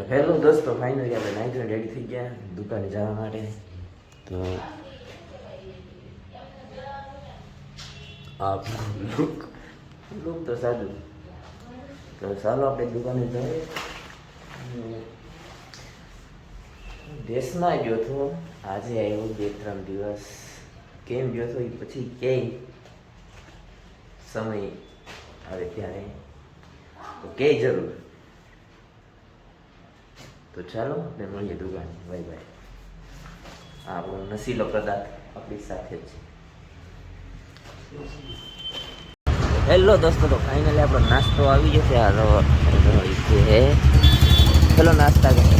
તો હેલો દોસ્તો, ફાઇનલી આપણે નાઈ રેડી થઈ ગયા દુકાને જવા માટે. તો આપ લુક તો સાદું. તો ચાલો આપણે દુકાને જઈએ. દેશમાં ગયો હતો, આજે આવ્યો 2-3 દિવસ. કેમ ગયો હતો એ પછી ક્યાંય સમય આવે ત્યારે તો કે જરૂર. તો ચાલો આપણે મળીએ દુકાને. Bye bye. આપણો નશીલો પદાર્થ આપણી સાથે છે. હેલો દોસ્તો, તો ફાઇનલી આપણો નાસ્તો આવી ગયો છે. આ ચલો નાસ્તા કરીએ.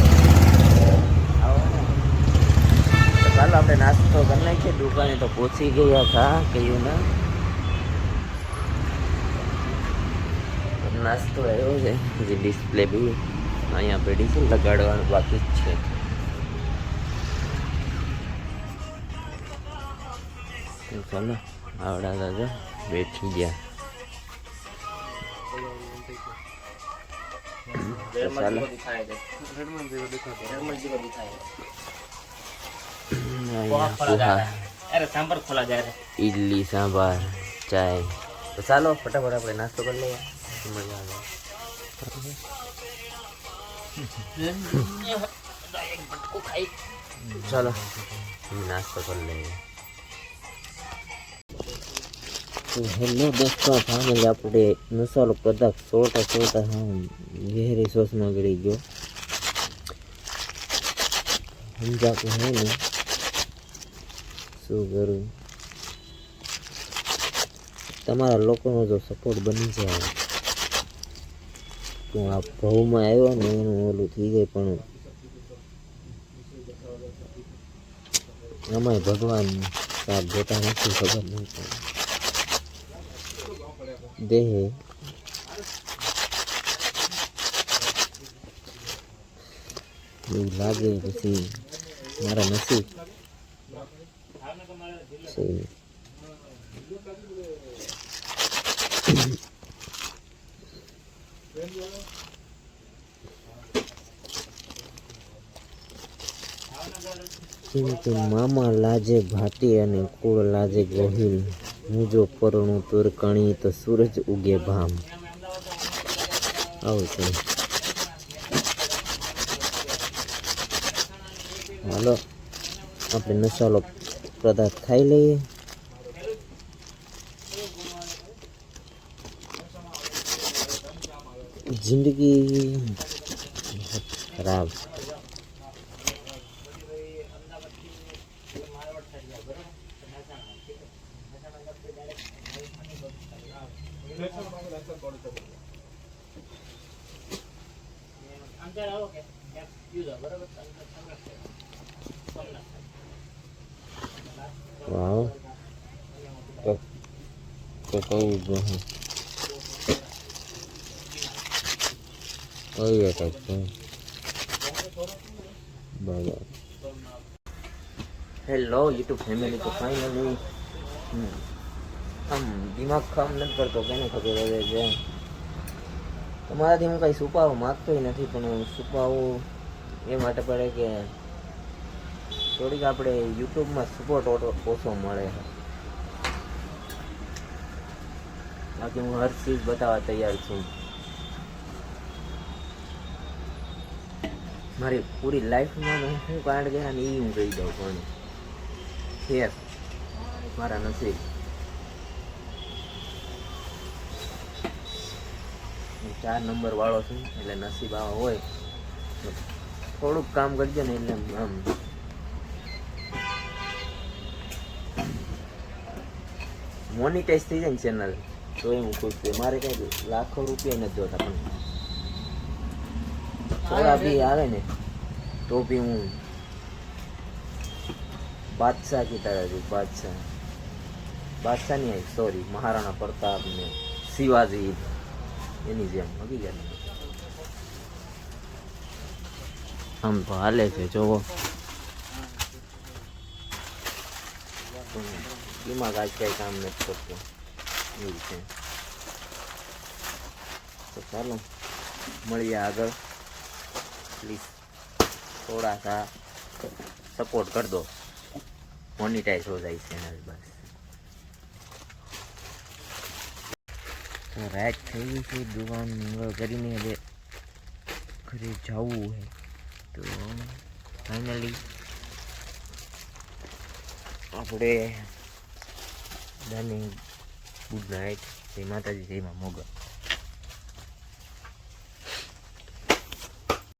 તો ચાલો આપણે નાસ્તો કરી નાખીએ. દુકાને તો પહોંચી ગયા હતા, કહ્યું ના. નાસ્તો આવ્યો છે, જે ડિસ્પ્લે બી અહીંયા પેઢી છે, લગાડવાનું બાકી જ છે. ચાલો આવડા દાદા બેઠી ગયા. ચાલો ઇડલી સાંભાર ચાય. તો ચાલો ફટાફટ આપણે નાસ્તો કરી લઈએ. મજા આવે. ચાલો નાસ્તો કરી લઈએ. હેલો દોસ્તો, ફાઇનલી આપણે મસાલો પદાર્થ સોટા ગહેરી સોસમાં ગળી ગયો. સમજાતું હે ને શું કરું. તમારા લોકોનો જો સપોર્ટ બની જાય તો આ ભાવમાં આવ્યો ને એનું ઓલું થઈ જાય. પણ અમાય ભગવાન સાથ જોતા નથી, ખબર નહીં પડે. દેહે એવું લાગે પછી મારા નસીબ છે. કેમ મામા લાજે ભાટી અને કુળ લાજે ગોહિલ. હું જો પરણું તુરકણી તો સૂરજ ઉગે ભામ. આવું છે. હાલો આપણે મસાલો પદાર્થ ખાઈ લઈએ. જિંદગી ખરાબ. વાવ તો કહું જો બરાબર. હેલો યુટ્યુબ ફેમિલી, તો ફાઇનલી આમ દિમાગ કામ નથી કરતો. કેને ખબર હવે છે તમારાથી હું કાંઈ છુપાવવા માગતો નથી, પણ હું છુપાવું એ માટે પડે કે થોડીક આપણે યુટ્યુબમાં સપોર્ટ ઓછો મળે. બાકી હું હર ચીજ બતાવવા તૈયાર છું. મારી પૂરી લાઈફમાં હું કાંડ ગયા ને એ હું કહી દઉં. પણ ખેર મારા નસીબ. 4 નંબર વાળો છું, એટલે નસીબ આવા હોય થોડુંક કામ કરજો ને એટલે આમ મોનિટાઈઝ થઈ જાય ને ચેનલ, તો એ હું ખુશ છું. મારે કઈ લાખો રૂપિયા નથી જોતા, પણ થોડા બી આવે ને તો બી હું બાદશાહ કી तरह છું. બાદશાહ નહીં, સોરી, મહારાણા પ્રતાપ ને શિવાજી એની જેમ હકી ગયા. આમ તો હાલે છે જોવો. દિમાગ આજ કઈ કામ નથી કરતું એવું છે. તો ચાલો મળીએ આગળ. प्लीज़ थोड़ा सा सपोर्ट कर दो, मोनिटाइज हो जाए चैनल बस। तो रात થઈ ગઈ છે, દુકાન કરીને હવે ઘરે જવું છે। તો ફાઇનલી આપણે બધાને ગુડ નાઇટ, જય માતાજી, જય મા મોગલ।